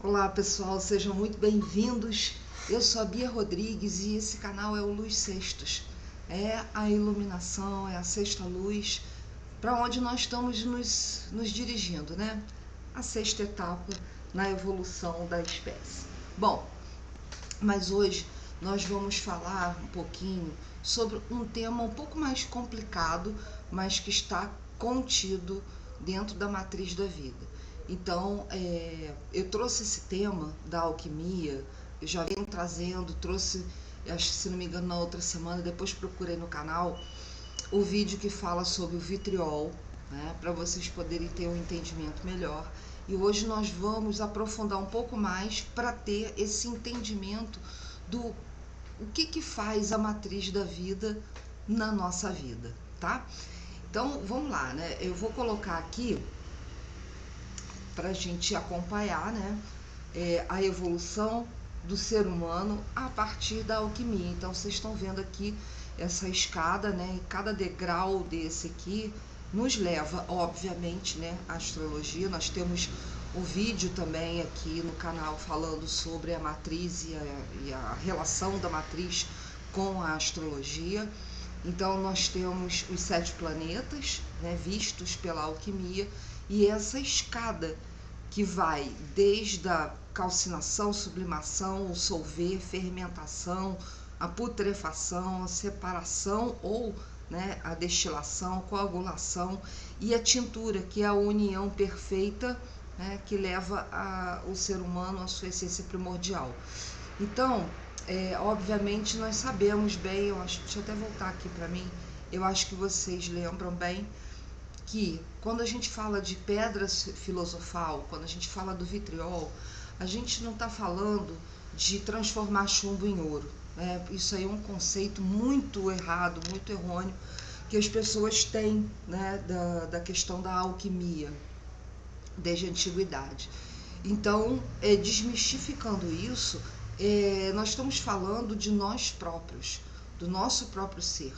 Olá pessoal, sejam muito bem-vindos. Eu sou a Bia Rodrigues e esse canal é o Luz Sextos. É a iluminação, é a sexta luz para onde nós estamos nos dirigindo, né? A sexta etapa na evolução da espécie. Bom, mas hoje nós vamos falar um pouquinho sobre um tema um pouco mais complicado, mas que está contido dentro da matriz da vida. Então, eu trouxe esse tema da alquimia, eu já venho trazendo, trouxe, acho que se não me engano, na outra semana, depois procurei no canal, o vídeo que fala sobre o vitriol, né, para vocês poderem ter um entendimento melhor. E hoje nós vamos aprofundar um pouco mais para ter esse entendimento do o que faz a matriz da vida na nossa vida, tá? Então, vamos lá, né? Eu vou colocar aqui para a gente acompanhar, né, a evolução do ser humano a partir da alquimia. Então vocês estão vendo aqui essa escada, né, e cada degrau desse aqui nos leva, obviamente, né, à astrologia. Nós temos o vídeo também aqui no canal falando sobre a matriz e a relação da matriz com a astrologia. Então nós temos os 7 planetas, né, vistos pela alquimia, e essa escada que vai desde a calcinação, sublimação, o solver, fermentação, a putrefação, a separação ou, né, a destilação, coagulação e a tintura, que é a união perfeita, né, que leva o ser humano à sua essência primordial. Então, obviamente nós sabemos bem, deixa eu até voltar aqui para mim, eu acho que vocês lembram bem que quando a gente fala de pedra filosofal, quando a gente fala do vitriol, a gente não está falando de transformar chumbo em ouro, né? Isso aí é um conceito muito errado, muito errôneo, que as pessoas têm, né, da questão da alquimia desde a antiguidade. Então, desmistificando isso, nós estamos falando de nós próprios, do nosso próprio ser,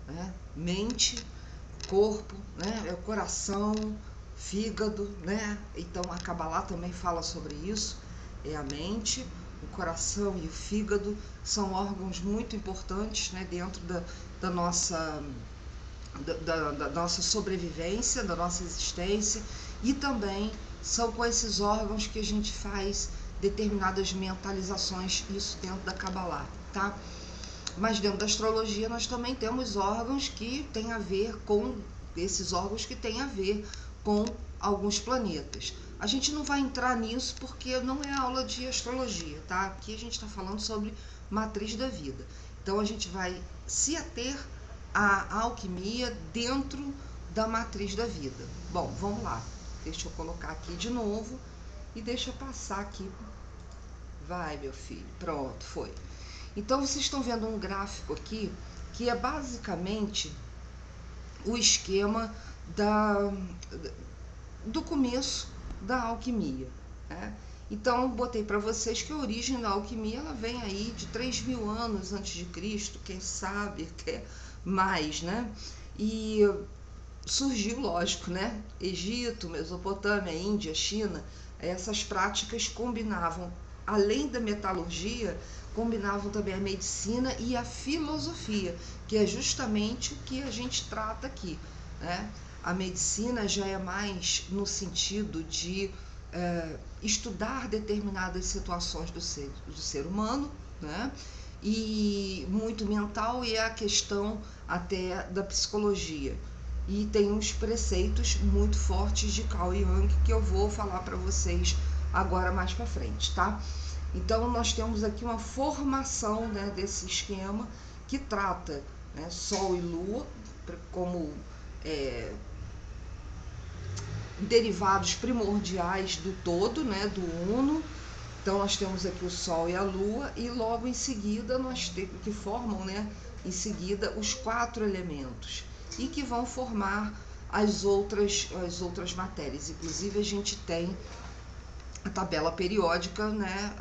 né? Mente, corpo, né, o coração, fígado, né? Então a Kabbalah também fala sobre isso. A mente, o coração e o fígado são órgãos muito importantes, né, dentro da nossa sobrevivência, da nossa existência, e também são com esses órgãos que a gente faz determinadas mentalizações, isso dentro da Kabbalah, tá? Mas dentro da astrologia nós também temos órgãos que têm a ver com esses órgãos que têm a ver com alguns planetas. A gente não vai entrar nisso porque não é aula de astrologia, tá? Aqui a gente está falando sobre matriz da vida. Então a gente vai se ater à alquimia dentro da matriz da vida. Bom, vamos lá. Deixa eu colocar aqui de novo e deixa eu passar aqui. Vai, meu filho. Pronto, foi. Então vocês estão vendo um gráfico aqui que é basicamente o esquema do começo da alquimia, né? Então botei para vocês que a origem da alquimia ela vem aí de 3.000 anos antes de Cristo, quem sabe até mais, né? E surgiu, lógico, né? Egito, Mesopotâmia, Índia, China, essas práticas combinavam, além da metalurgia, combinavam também a medicina e a filosofia, que é justamente o que a gente trata aqui, né? A medicina já é mais no sentido de estudar determinadas situações do ser humano, né? E muito mental, e a questão até da psicologia. E tem uns preceitos muito fortes de Carl Jung que eu vou falar para vocês agora mais para frente, tá? Então nós temos aqui uma formação, né, desse esquema que trata, né, Sol e Lua como derivados primordiais do todo, né, do uno. Então nós temos aqui o Sol e a Lua, e logo em seguida nós temos que formam, né, em seguida os 4 elementos e que vão formar as outras matérias. Inclusive a gente tem a tabela periódica, né?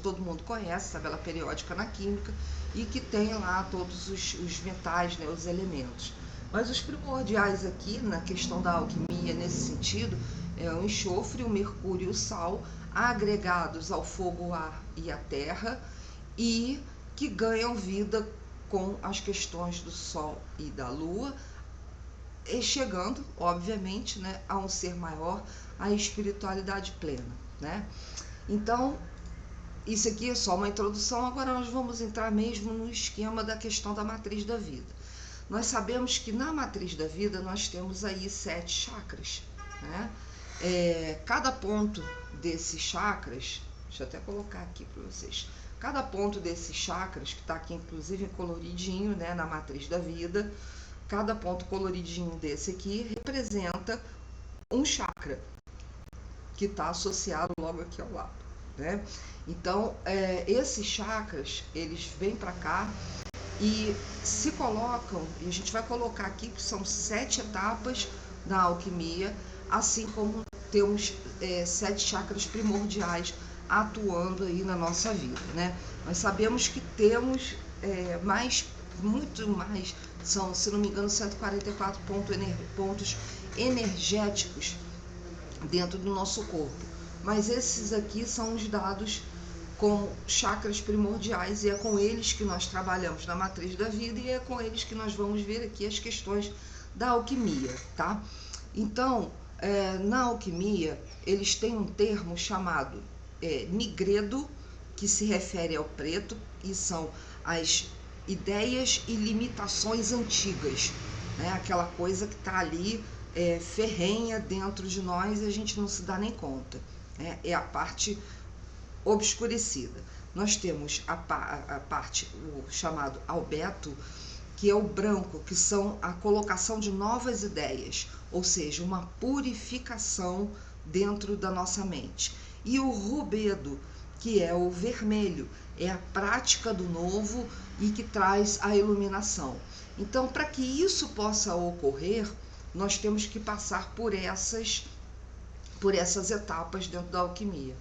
Todo mundo conhece a tabela periódica na química, e que tem lá todos os metais, né, os elementos. Mas os primordiais aqui na questão da alquimia, nesse sentido, é o enxofre, o mercúrio e o sal, agregados ao fogo, o ar e a terra, e que ganham vida com as questões do Sol e da Lua, e chegando, obviamente, né, a um ser maior, a espiritualidade plena, né? Então, isso aqui é só uma introdução, agora nós vamos entrar mesmo no esquema da questão da matriz da vida. Nós sabemos que na matriz da vida nós temos aí 7 chakras, né? Cada ponto desses chakras, deixa eu até colocar aqui para vocês, cada ponto desses chakras, que está aqui inclusive coloridinho, né, na matriz da vida, cada ponto coloridinho desse aqui representa um chakra, que está associado logo aqui ao lado, né? Então, esses chakras, eles vêm para cá e se colocam, e a gente vai colocar aqui que são 7 etapas da alquimia, assim como temos 7 chakras primordiais atuando aí na nossa vida, né? Nós sabemos que temos muito mais, são, se não me engano, 144 pontos energéticos dentro do nosso corpo, mas esses aqui são os dados como chakras primordiais, e é com eles que nós trabalhamos na matriz da vida, e é com eles que nós vamos ver aqui as questões da alquimia, tá? Então, na alquimia, eles têm um termo chamado nigredo, que se refere ao preto, e são as ideias e limitações antigas, né? Aquela coisa que está ali ferrenha dentro de nós e a gente não se dá nem conta, né? É a parte obscurecida. Nós temos a parte, o chamado albeto, que é o branco, que são a colocação de novas ideias, ou seja, uma purificação dentro da nossa mente. E o rubedo, que é o vermelho, é a prática do novo e que traz a iluminação. Então, para que isso possa ocorrer, nós temos que passar por essas etapas dentro da alquimia.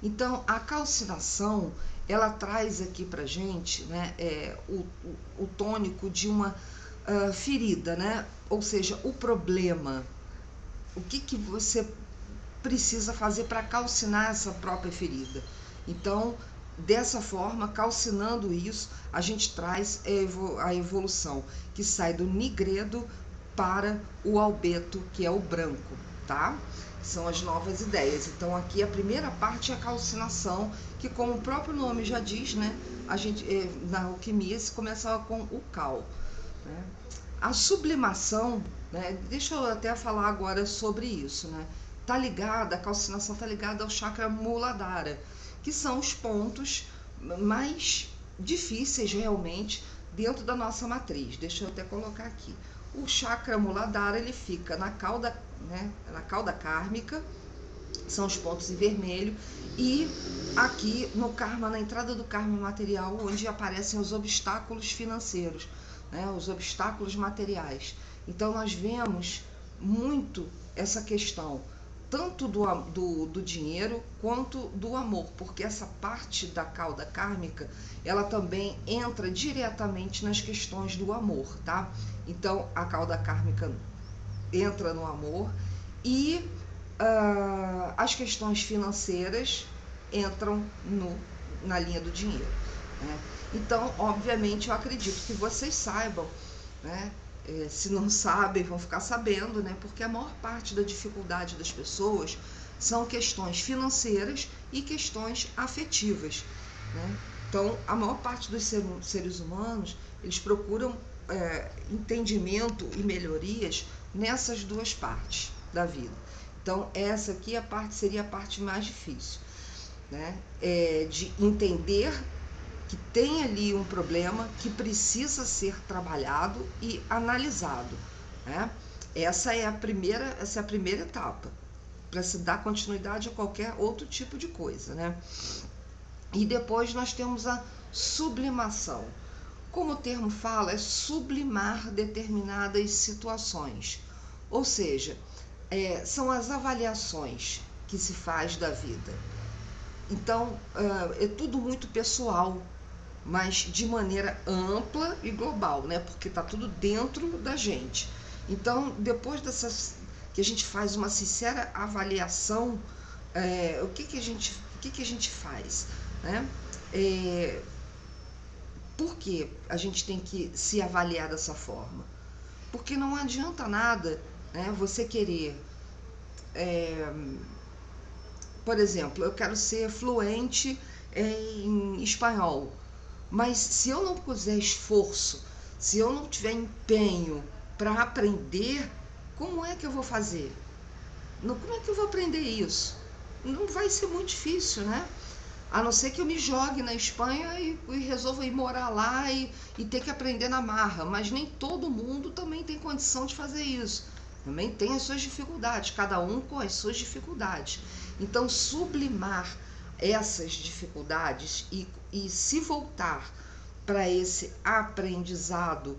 Então, a calcinação, ela traz aqui para gente, né, o tônico de uma ferida, né? Ou seja, o problema. O que você precisa fazer para calcinar essa própria ferida? Então, dessa forma, calcinando isso, a gente traz a evolução, que sai do nigredo para o albeto, que é o branco, tá? São as novas ideias. Então, aqui a primeira parte é a calcinação, que como o próprio nome já diz, né, a gente, na alquimia se começava com o cal, né? A sublimação, né, deixa eu até falar agora sobre isso, né? Tá ligada, a calcinação tá ligada ao chakra Muladhara, que são os pontos mais difíceis realmente dentro da nossa matriz. Deixa eu até colocar aqui. O chakra Muladhara, ele fica na cauda, né, na cauda kármica, são os pontos em vermelho, e aqui no karma, na entrada do karma material, onde aparecem os obstáculos financeiros, né, os obstáculos materiais. Então nós vemos muito essa questão, tanto do dinheiro quanto do amor, porque essa parte da cauda kármica, ela também entra diretamente nas questões do amor, tá? Então, a cauda kármica entra no amor e as questões financeiras entram na linha do dinheiro, né? Então, obviamente, eu acredito que vocês saibam, né? Se não sabem, vão ficar sabendo, né? Porque a maior parte da dificuldade das pessoas são questões financeiras e questões afetivas, né? Então, a maior parte dos seres humanos, eles procuram entendimento e melhorias nessas duas partes da vida. Então, essa aqui seria a parte mais difícil, né? De entender que tem ali um problema que precisa ser trabalhado e analisado, né? Essa é a primeira etapa para se dar continuidade a qualquer outro tipo de coisa, né? E depois nós temos a sublimação. Como o termo fala, é sublimar determinadas situações, ou seja, são as avaliações que se faz da vida. Então, é tudo muito pessoal, mas de maneira ampla e global, né? Porque está tudo dentro da gente. Então, depois que a gente faz uma sincera avaliação o que a gente faz, né? Por que a gente tem que se avaliar dessa forma? Porque não adianta nada, né, você querer, por exemplo, eu quero ser fluente em espanhol, mas se eu não puser esforço, se eu não tiver empenho para aprender, como é que eu vou fazer? Como é que eu vou aprender isso? Não vai ser muito difícil, né? A não ser que eu me jogue na Espanha e resolva ir morar lá e ter que aprender na marra. Mas nem todo mundo também tem condição de fazer isso. Também tem as suas dificuldades, cada um com as suas dificuldades. Então, sublimar essas dificuldades e se voltar para esse aprendizado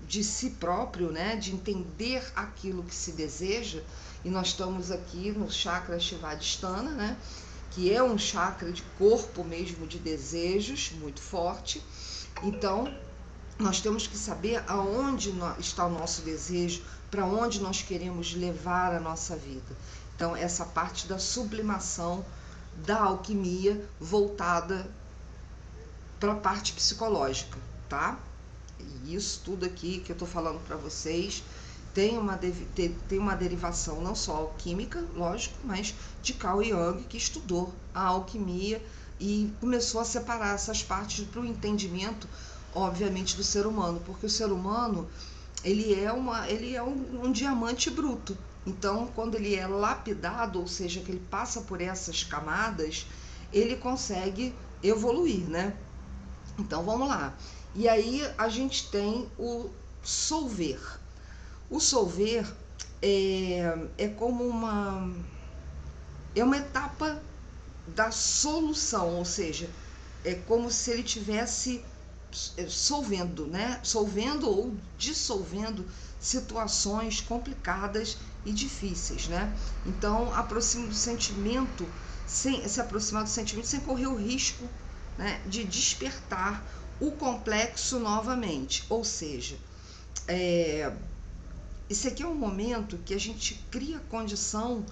de si próprio, né, de entender aquilo que se deseja, e nós estamos aqui no chakra Svadhisthana, né, que é um chakra de corpo mesmo, de desejos muito forte. Então, nós temos que saber aonde está o nosso desejo, para onde nós queremos levar a nossa vida. Então, essa parte da sublimação, da alquimia, voltada para a parte psicológica, tá? E isso tudo aqui que eu estou falando para vocês tem uma derivação não só alquímica, lógico, mas de Carl Jung, que estudou a alquimia e começou a separar essas partes para o entendimento, obviamente, do ser humano, porque o ser humano ele é um diamante bruto. Então, quando ele é lapidado, ou seja, que ele passa por essas camadas, ele consegue evoluir, né? Então, vamos lá. E aí a gente tem o solver. O solver é como uma etapa da solução, ou seja, é como se ele tivesse solvendo, né? Solvendo ou dissolvendo situações complicadas e difíceis, né? Então, aproxima do sentimento, se aproximar do sentimento sem correr o risco, né, de despertar o complexo novamente. Ou seja, esse aqui é um momento que a gente cria condição,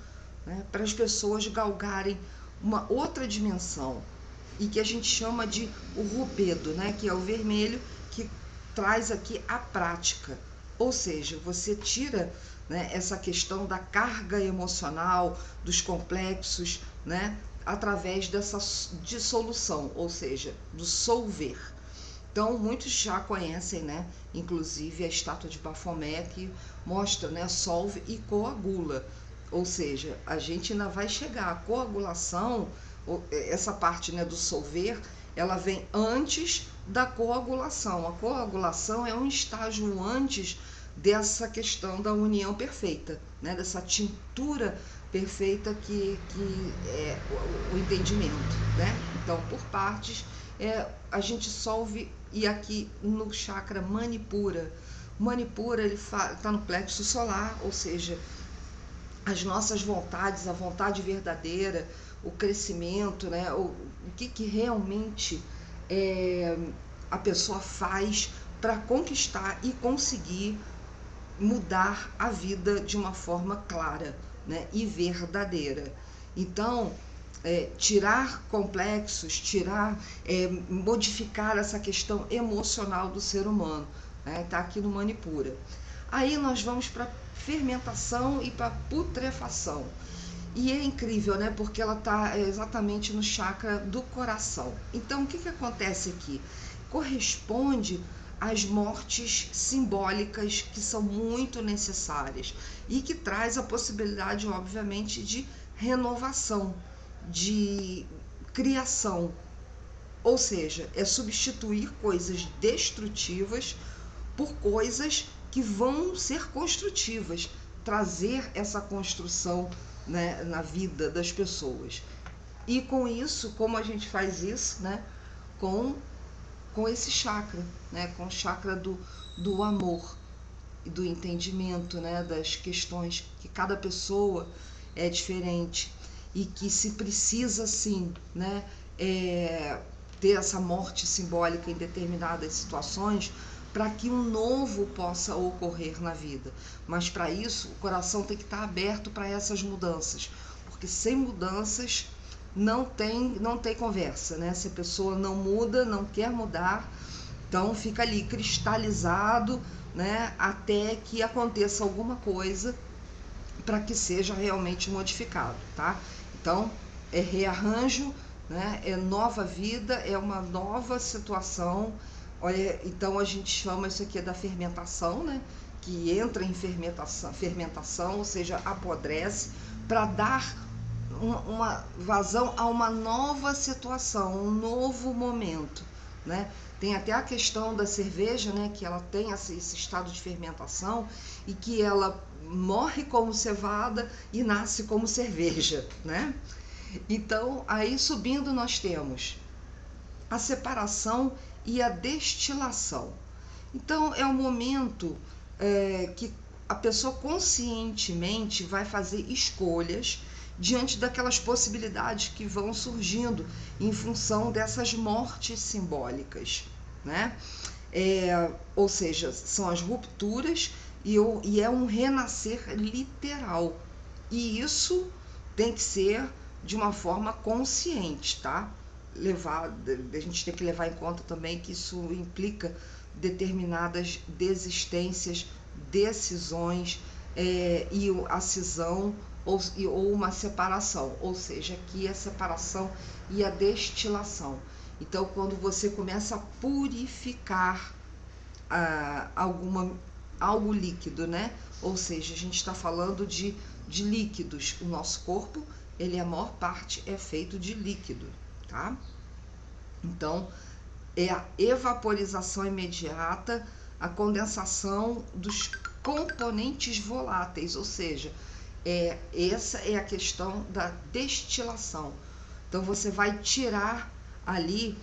né, para as pessoas galgarem uma outra dimensão, e que a gente chama de o rubedo, né, que é o vermelho, que traz aqui a prática. Ou seja, você tira, né, essa questão da carga emocional, dos complexos, né, através dessa dissolução, ou seja, do solver. Então, muitos já conhecem, né, inclusive a estátua de Bafomé, que mostra, né, solve e coagula. Ou seja, a gente ainda vai chegar. A coagulação, essa parte, né, do solver, ela vem antes da coagulação. A coagulação é um estágio antes dessa questão da união perfeita, né, dessa tintura perfeita que é o entendimento, né? Então, por partes, a gente solve. E aqui no chakra Manipura, Manipura ele está no plexo solar, ou seja, as nossas vontades, a vontade verdadeira, o crescimento, né? O que realmente a pessoa faz para conquistar e conseguir mudar a vida de uma forma clara, né, e verdadeira. Então, tirar complexos, modificar essa questão emocional do ser humano, né, tá aqui no Manipura. Aí nós vamos para fermentação e para putrefação. E é incrível, né, porque ela está exatamente no chakra do coração. Então, o que acontece aqui? Corresponde às mortes simbólicas que são muito necessárias e que traz a possibilidade, obviamente, de renovação, de criação. Ou seja, é substituir coisas destrutivas por coisas que vão ser construtivas, trazer essa construção, né, na vida das pessoas. E com isso, como a gente faz isso, né, com esse chakra, né, com o chakra do amor e do entendimento, né, das questões que cada pessoa é diferente e que se precisa sim, né, ter essa morte simbólica em determinadas situações para que um novo possa ocorrer na vida. Mas para isso o coração tem que estar aberto para essas mudanças, porque sem mudanças não tem conversa, né? Se a pessoa não muda, não quer mudar, então fica ali cristalizado, né? Até que aconteça alguma coisa para que seja realmente modificado, tá? Então é rearranjo, né? É nova vida, é uma nova situação. Olha, então a gente chama isso aqui da fermentação, né? Que entra em fermentação, ou seja, apodrece, para dar uma vazão a uma nova situação, um novo momento, né? Tem até a questão da cerveja, né? Que ela tem esse estado de fermentação e que ela morre como cevada e nasce como cerveja, né? Então, aí subindo nós temos a separação e a destilação. Então, é o momento que a pessoa conscientemente vai fazer escolhas diante daquelas possibilidades que vão surgindo em função dessas mortes simbólicas, né? Ou seja, são as rupturas e é um renascer literal. E isso tem que ser de uma forma consciente, tá? A gente tem que levar em conta também que isso implica determinadas desistências, decisões e a cisão ou uma separação, ou seja, aqui a separação e a destilação. Então, quando você começa a purificar algo líquido, né? Ou seja, a gente está falando de líquidos. O nosso corpo, a maior parte é feito de líquido, tá? Então, é a evaporização imediata, a condensação dos componentes voláteis, ou seja, essa é a questão da destilação. Então, você vai tirar ali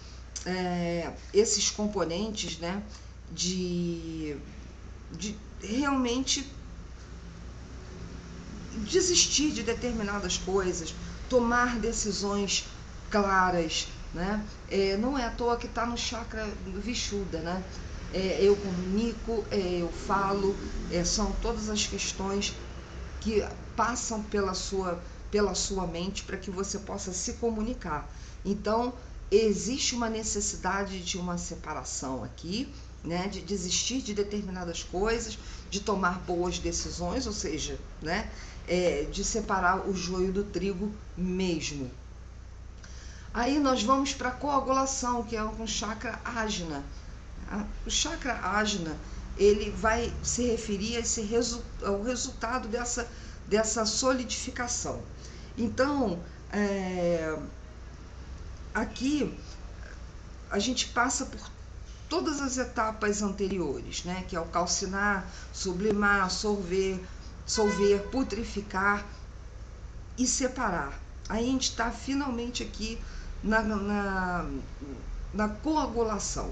esses componentes, né, de realmente desistir de determinadas coisas, tomar decisões claras, né? Não é à toa que está no chakra Vishuddha, né? Eu comunico, eu falo, são todas as questões que passam pela sua mente para que você possa se comunicar. Então, existe uma necessidade de uma separação aqui, né, de desistir de determinadas coisas, de tomar boas decisões, ou seja, né, de separar o joio do trigo mesmo. Aí nós vamos para a coagulação, que é com o chakra Ajna. O chakra Ajna, ele vai se referir ao resultado dessa solidificação. Então, aqui a gente passa por todas as etapas anteriores, né? Que é o calcinar, sublimar, solver, putrificar e separar. Aí a gente está finalmente aqui na coagulação.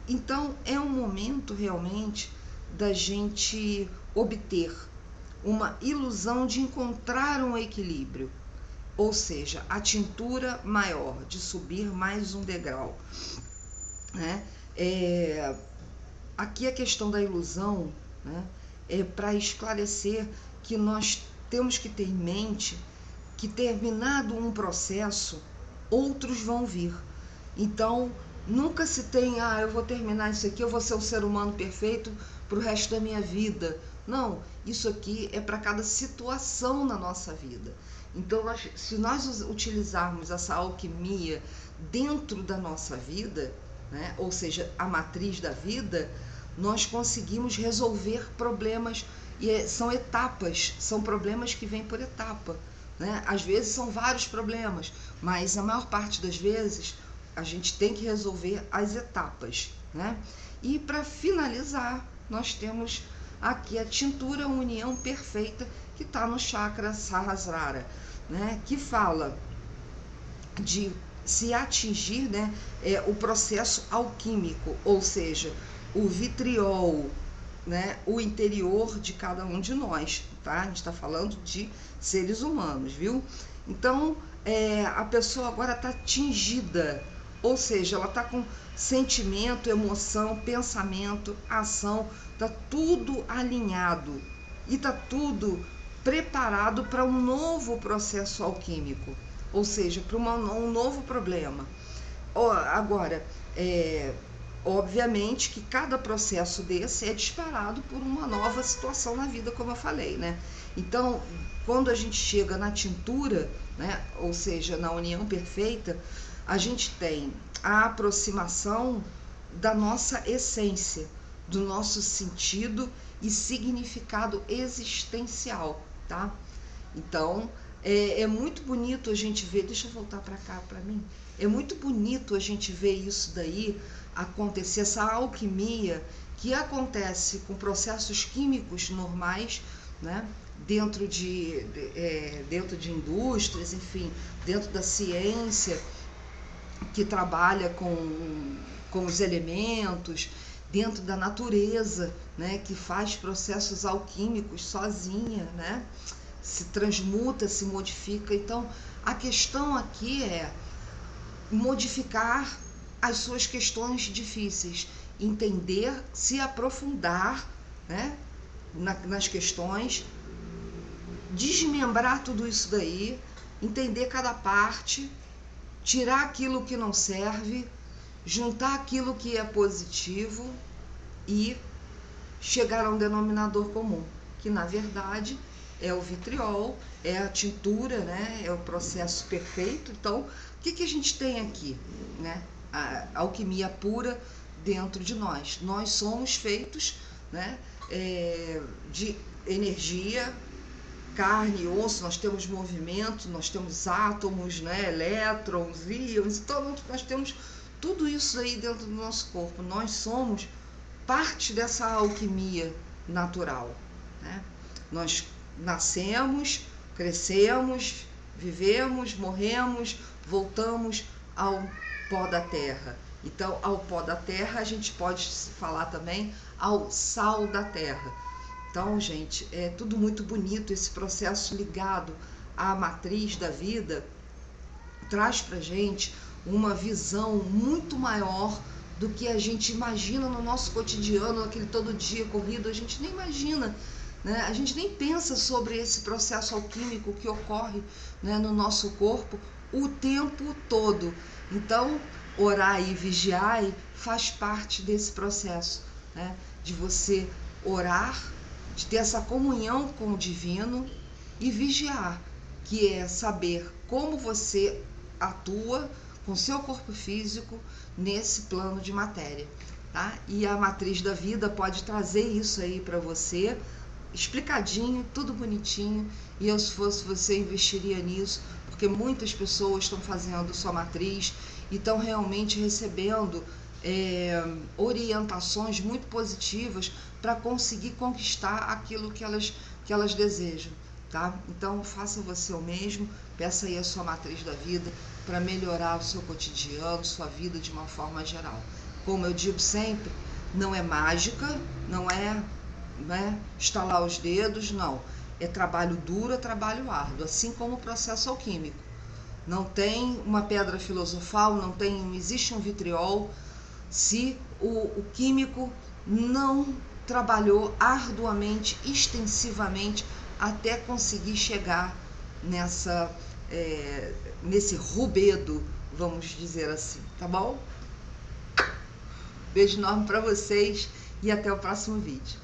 Então é um momento realmente da gente obter uma ilusão de encontrar um equilíbrio, ou seja, a tintura maior, de subir mais um degrau, né? Aqui a questão da ilusão, né, é para esclarecer que nós temos que ter em mente que, terminado um processo, outros vão vir. Então, nunca se tem, eu vou terminar isso aqui, eu vou ser um ser humano perfeito para o resto da minha vida. Não, isso aqui é para cada situação na nossa vida. Então, se nós utilizarmos essa alquimia dentro da nossa vida, né, ou seja, a matriz da vida, nós conseguimos resolver problemas, e são etapas, são problemas que vêm por etapa, né? Às vezes são vários problemas, mas a maior parte das vezes a gente tem que resolver as etapas, né? E para finalizar, nós temos aqui a tintura união perfeita, que está no chakra Sahasrara, né? Que fala de se atingir, né, o processo alquímico, ou seja, o vitriol, né, o interior de cada um de nós, tá? A gente está falando de seres humanos, viu? Então, a pessoa agora está tingida, ou seja, ela está com sentimento, emoção, pensamento, ação, está tudo alinhado e está tudo preparado para um novo processo alquímico, ou seja, para um novo problema. Agora, obviamente que cada processo desse é disparado por uma nova situação na vida, como eu falei, né? Então, quando a gente chega na tintura, né, ou seja, na união perfeita, a gente tem a aproximação da nossa essência, do nosso sentido e significado existencial, tá? Então, é muito bonito a gente ver, deixa eu voltar para cá para mim, é muito bonito a gente ver isso daí acontecer, essa alquimia que acontece com processos químicos normais, né? Dentro de indústrias, enfim, dentro da ciência que trabalha com os elementos, dentro da natureza, né? Que faz processos alquímicos sozinha, né? Se transmuta, se modifica. Então, a questão aqui é modificar as suas questões difíceis, entender, se aprofundar, né, nas questões, desmembrar tudo isso daí, entender cada parte, tirar aquilo que não serve, juntar aquilo que é positivo e chegar a um denominador comum, que na verdade é o vitriol, é a tintura, né? É o processo perfeito. Então, o que a gente tem aqui, né? A alquimia pura dentro de nós. Nós somos feitos, né, de energia, carne e osso, nós temos movimento, nós temos átomos, né, elétrons, íons, então nós temos tudo isso aí dentro do nosso corpo. Nós somos parte dessa alquimia natural, né? Nós nascemos, crescemos, vivemos, morremos, voltamos ao pó da terra. Então, ao pó da terra, a gente pode falar também ao sal da terra. Então, gente, é tudo muito bonito. Esse processo ligado à matriz da vida traz pra gente uma visão muito maior do que a gente imagina no nosso cotidiano, aquele todo dia corrido. A gente nem imagina, né? A gente nem pensa sobre esse processo alquímico que ocorre, né, no nosso corpo o tempo todo. Então, orar e vigiar faz parte desse processo, né? De você orar, de ter essa comunhão com o divino, e vigiar, que é saber como você atua com seu corpo físico nesse plano de matéria, tá? E a matriz da vida pode trazer isso aí para você, explicadinho, tudo bonitinho, e eu, se fosse você, investiria nisso, porque muitas pessoas estão fazendo sua matriz e estão realmente recebendo orientações muito positivas para conseguir conquistar aquilo que elas desejam, tá? Então, faça você o mesmo, peça aí a sua matriz da vida para melhorar o seu cotidiano, sua vida de uma forma geral. Como eu digo sempre, não é mágica, não é, né, estalar os dedos, não. É trabalho duro, é trabalho árduo, assim como o processo alquímico. Não tem uma pedra filosofal, não existe um vitriol se o químico não trabalhou arduamente, extensivamente, até conseguir chegar nesse rubedo, vamos dizer assim, tá bom? Beijo enorme para vocês e até o próximo vídeo.